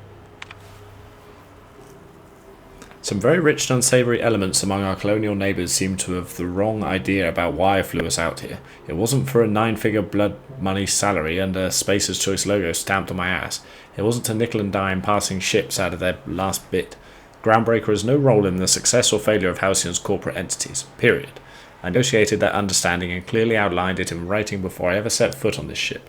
C: Some very rich and unsavoury elements among our colonial neighbours seem to have the wrong idea about why I flew us out here. It wasn't for a 9-figure blood money salary and a Spacer's Choice logo stamped on my ass. It wasn't to nickel and dime passing ships out of their last bit. Groundbreaker has no role in the success or failure of Halcyon's corporate entities. Period. I negotiated that understanding and clearly outlined it in writing before I ever set foot on this ship.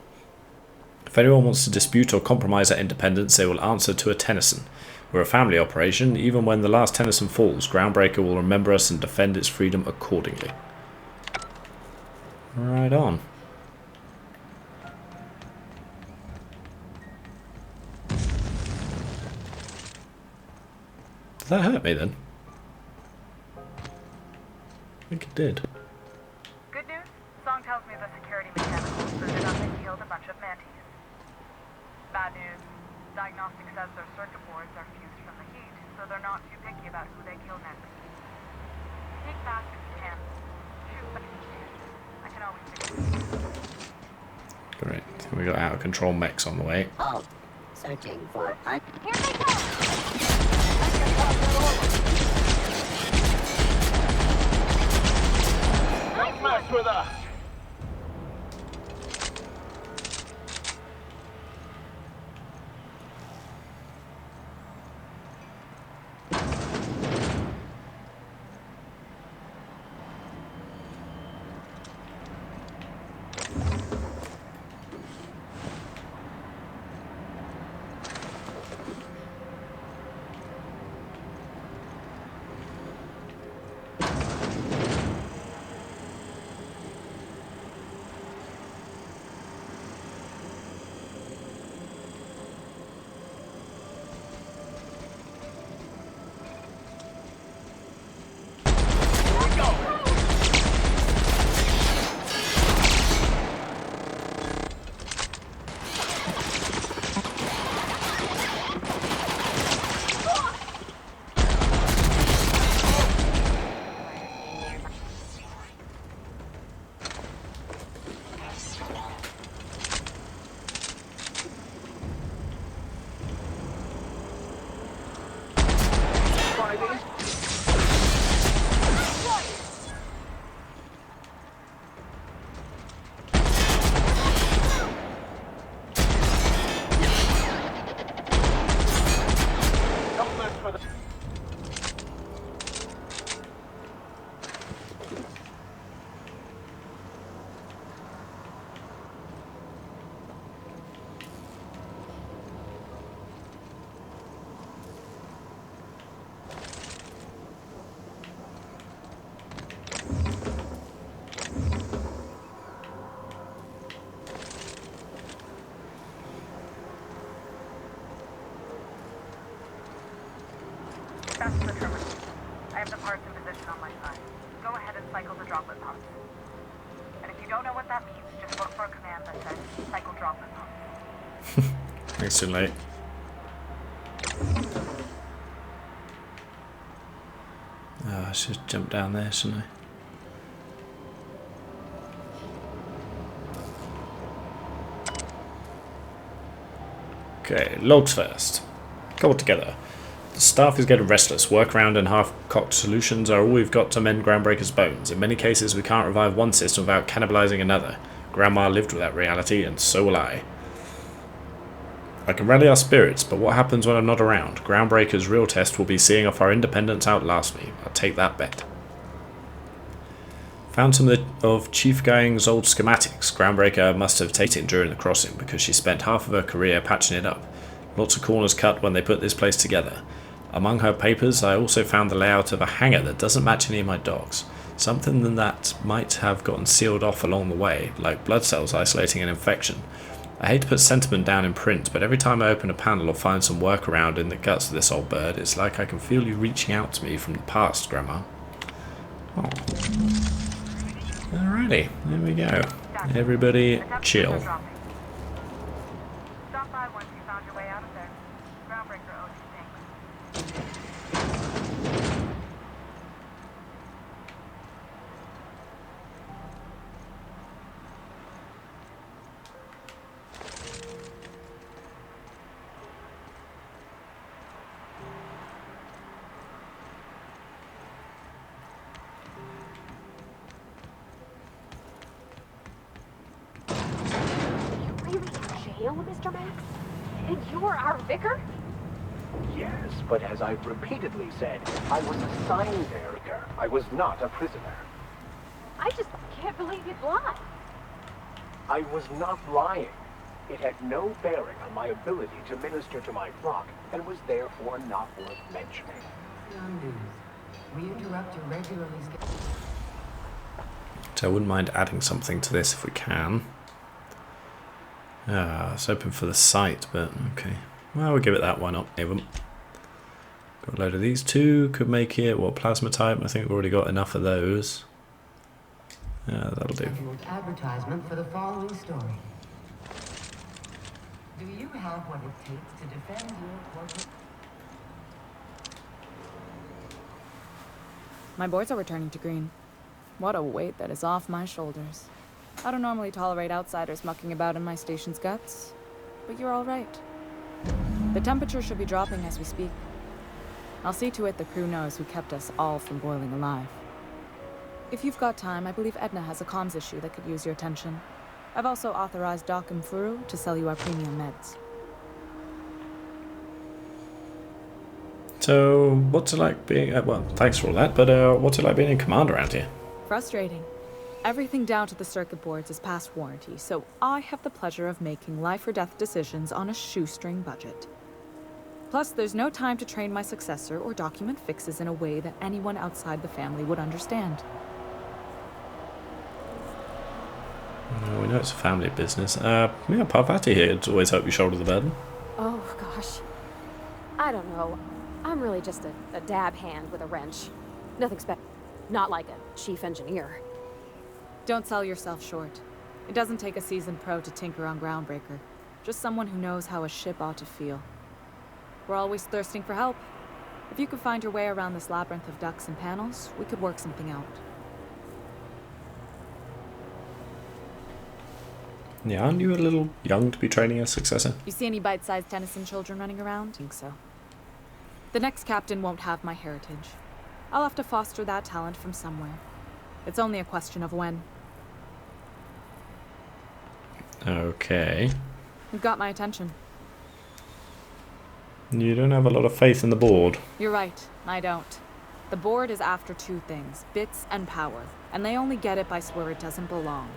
C: If anyone wants to dispute or compromise our independence, they will answer to a Tennyson. We're a family operation. Even when the last Tennyson falls, Groundbreaker will remember us and defend its freedom accordingly. Right on. Did that hurt me then? I think it did.
N: Good news? Song tells me the security mechanicals booted up and killed a bunch of mantis. Bad news. Diagnostic says their circuit boards are fused from the heat, so they're not too picky about who they kill next. Sneak back if you can. Shoot, but I can always fix it.
C: Great. We got out of control mechs on the way.
M: Halt. Searching for...
N: Here they come!
P: Don't mess with us!
A: I mean? Don't look for the...
N: That's the terminal. I have the parts in position on my side. Go ahead and cycle the droplet pumps. And if you don't know what that means, just look for a command that says cycle droplet pumps.
C: Thanks, Junlei. Oh, I should jump down there, shouldn't I? Okay, logs first. Couple together. The staff is getting restless. Workaround and half-cocked solutions are all we've got to mend Groundbreaker's bones. In many cases, we can't revive one system without cannibalizing another. Grandma lived with that reality, and so will I. I can rally our spirits, but what happens when I'm not around? Groundbreaker's real test will be seeing if our independence outlasts me. I'll take that bet. Found some of Chief Guying's old schematics. Groundbreaker must have taken during the crossing because she spent half of her career patching it up. Lots of corners cut when they put this place together. Among her papers, I also found the layout of a hangar that doesn't match any of my dogs. Something that might have gotten sealed off along the way, like blood cells isolating an infection. I hate to put sentiment down in print, but every time I open a panel or find some workaround in the guts of this old bird, it's like I can feel you reaching out to me from the past, Grandma. Oh. Alrighty, there we go. Everybody chill.
N: Stop by once you found your way out of there. Groundbreaker owes you thanks.
B: Mr. Max? And you're our vicar?
A: Yes, but as I've repeatedly said, I was a sign bearer. I was not a prisoner.
B: I just can't believe you'd lie.
A: I was not lying. It had no bearing on my ability to minister to my flock, and was therefore not worth mentioning.
I: We interrupt your regularly scheduled...
C: So I wouldn't mind adding something to this if we can. I was hoping for the site, but okay. Well, we'll give it that, why not? Even. Got a load of these two, could make it, what, plasma type? I think we've already got enough of those. Yeah, that'll do.
I: Advertisement for the following story. Do you have what it takes to defend your corporate...
L: My boards are returning to green. What a weight that is off my shoulders. I don't normally tolerate outsiders mucking about in my station's guts, but you're all right. The temperature should be dropping as we speak. I'll see to it the crew knows who kept us all from boiling alive. If you've got time, I believe Edna has a comms issue that could use your attention. I've also authorized Doc and Furu to sell you our premium meds.
C: So, what's it like being... well, thanks for all that, but what's it like being in command around here?
L: Frustrating. Everything down to the circuit boards is past warranty, so I have the pleasure of making life or death decisions on a shoestring budget. Plus, there's no time to train my successor or document fixes in a way that anyone outside the family would understand.
C: We know it's a family business. Yeah, Parvati here. It's always hope you shoulder the burden.
B: Oh, gosh. I don't know. I'm really just a dab hand with a wrench. Nothing special. Not like a chief engineer.
L: Don't sell yourself short. It doesn't take a seasoned pro to tinker on Groundbreaker. Just someone who knows how a ship ought to feel. We're always thirsting for help. If you could find your way around this labyrinth of ducts and panels, we could work something out.
C: Yeah, aren't you a little young to be training a successor?
L: You see any bite-sized Tennyson children running around? I think so. The next captain won't have my heritage. I'll have to foster that talent from somewhere. It's only a question of when.
C: Okay.
L: You've got my attention.
C: You don't have a lot of faith in the board.
L: You're right, I don't. The board is after two things, bits and power, and they only get it by where it doesn't belong.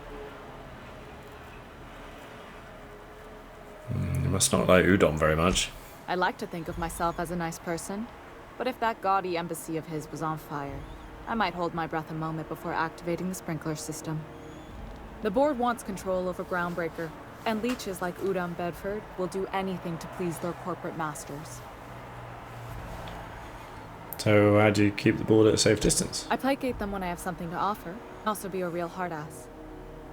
C: You must not like udon very much.
L: I like to think of myself as a nice person, but if that gaudy embassy of his was on fire, I might hold my breath a moment before activating the sprinkler system. The board wants control over Groundbreaker, and leeches like Udon Bedford will do anything to please their corporate masters.
C: So how do you keep the board at a safe distance?
L: I placate them when I have something to offer, and also be a real hard-ass.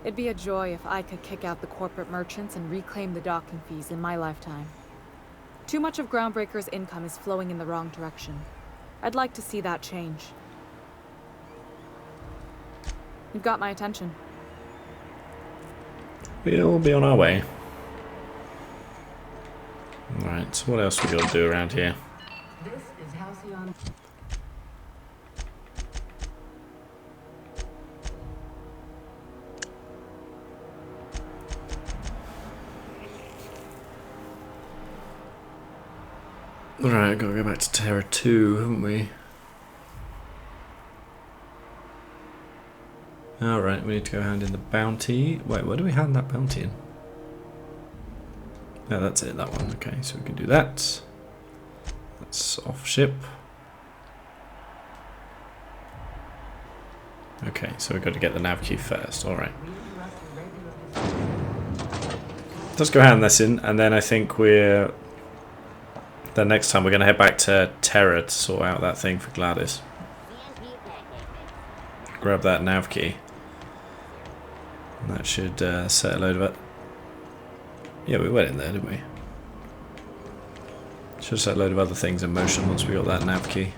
L: It'd be a joy if I could kick out the corporate merchants and reclaim the docking fees in my lifetime. Too much of Groundbreaker's income is flowing in the wrong direction. I'd like to see that change. You've got my attention.
C: We'll be on our way. Alright, so what else we got to do around here?
I: This is Halcyon.
C: Alright, gotta go back to Terra 2, haven't we? Alright, we need to go hand in the bounty. Wait, where do we hand that bounty in? Yeah, that's it, that one. Okay, so we can do that. That's off ship. Okay, so we've got to get the nav key first. Alright. Let's go hand this in, and then I think we're... Then next time we're going to head back to Terra to sort out that thing for Gladys. Grab that nav key. And that should set a load of it. Yeah, we went in there, didn't we? Should set a load of other things in motion once we got that nav key.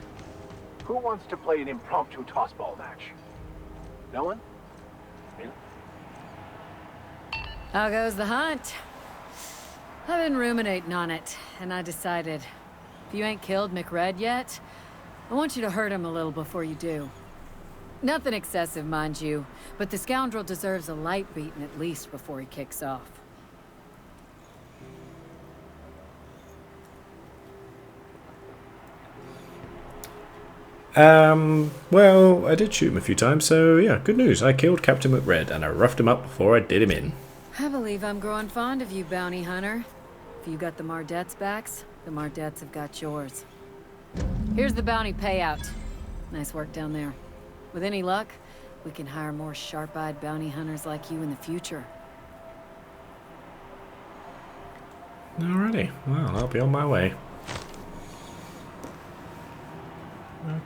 A: Who wants to play an impromptu tossball match? No one? Really?
T: How goes the hunt? I've been ruminating on it, and I decided, if you ain't killed MacRedd yet, I want you to hurt him a little before you do. Nothing excessive, mind you, but the scoundrel deserves a light beating at least before he kicks off.
C: Well, I did shoot him a few times, so yeah, good news. I killed Captain MacRedd, and I roughed him up before I did him in.
T: I believe I'm growing fond of you, bounty hunter. If you got the Mardet's backs, the Mardets have got yours. Here's the bounty payout. Nice work down there. With any luck, we can hire more sharp-eyed bounty hunters like you in the future.
C: Alrighty, well, I'll be on my way.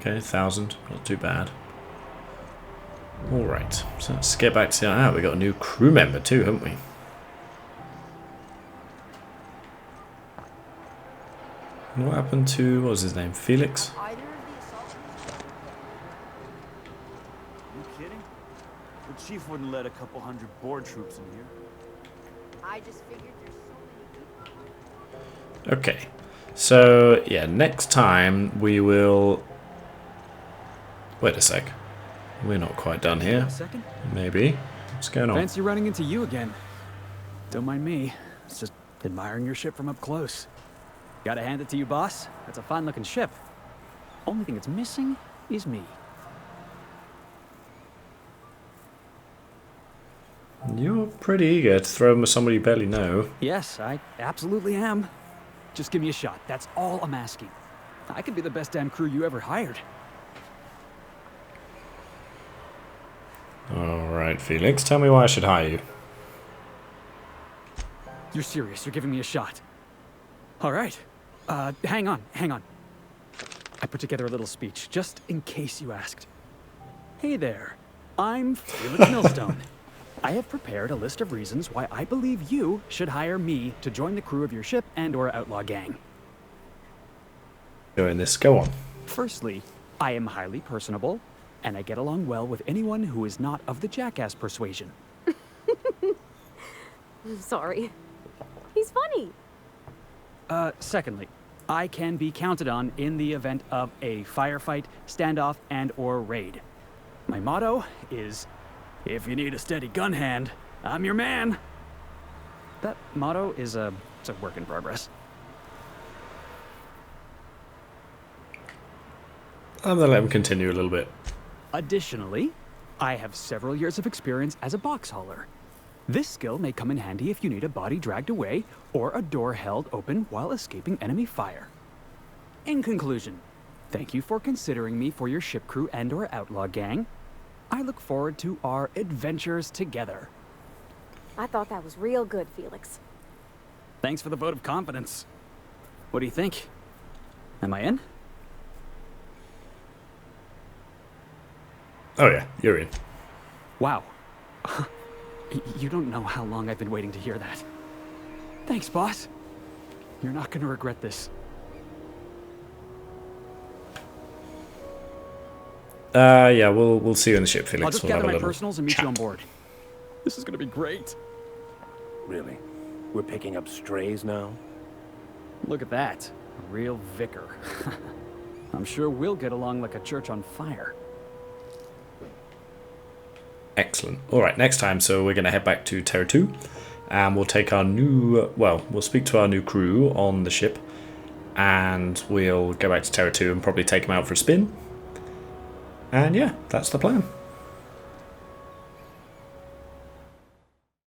C: Okay, 1,000, not too bad. Alright, so let's get back to... we got a new crew member too, haven't we? And what happened to... what was his name? Felix?
Q: Are you kidding? The chief wouldn't let a couple hundred board troops in here.
S: I just figured there's so many people.
C: Okay, so yeah, next time we will... Wait a sec. We're not quite done here.
Q: A second?
C: Maybe. What's going on?
Q: Fancy running into you again. Don't mind me. It's just admiring your ship from up close. Gotta hand it to you, boss. That's a fine-looking ship. Only thing it's missing is me.
C: You're pretty eager to throw him with somebody you barely know.
Q: Yes, I absolutely am. Just give me a shot. That's all I'm asking. I could be the best damn crew you ever hired.
C: Alright, Felix, tell me why I should hire you.
Q: You're serious. You're giving me a shot. All right. Hang on. I put together a little speech, just in case you asked. Hey there. I'm Felix Millstone. I have prepared a list of reasons why I believe you should hire me to join the crew of your ship and/or outlaw gang.
C: Doing this, go on.
Q: Firstly, I am highly personable, and I get along well with anyone who is not of the jackass persuasion.
B: I'm sorry. He's funny.
Q: Secondly, I can be counted on in the event of a firefight, standoff, and/or raid. My motto is, if you need a steady gun hand, I'm your man. That motto is it's a work in progress.
C: I'm going to let him continue a little bit.
Q: Additionally, I have several years of experience as a box hauler. This skill may come in handy if you need a body dragged away or a door held open while escaping enemy fire. In conclusion, thank you for considering me for your ship crew and/or outlaw gang. I look forward to our adventures together.
B: I thought that was real good, Felix.
Q: Thanks for the vote of confidence. What do you think? Am I in?
C: Oh yeah, you're in.
Q: Wow. You don't know how long I've been waiting to hear that. Thanks, boss. You're not gonna regret this.
C: Yeah, we'll see you in the ship, Felix.
Q: I'll just
C: We'll have
Q: gather
C: a
Q: my
C: little
Q: personals and meet
C: chat.
Q: you on board. This is gonna be great.
G: Really? We're picking up strays now?
Q: Look at that. A real vicar. I'm sure we'll get along like a church on fire.
C: Excellent. Alright, next time, so we're going to head back to Terra 2. And we'll take our new... well, we'll speak to our new crew on the ship. And we'll go back to Terra 2 and probably take them out for a spin. And yeah, that's the plan.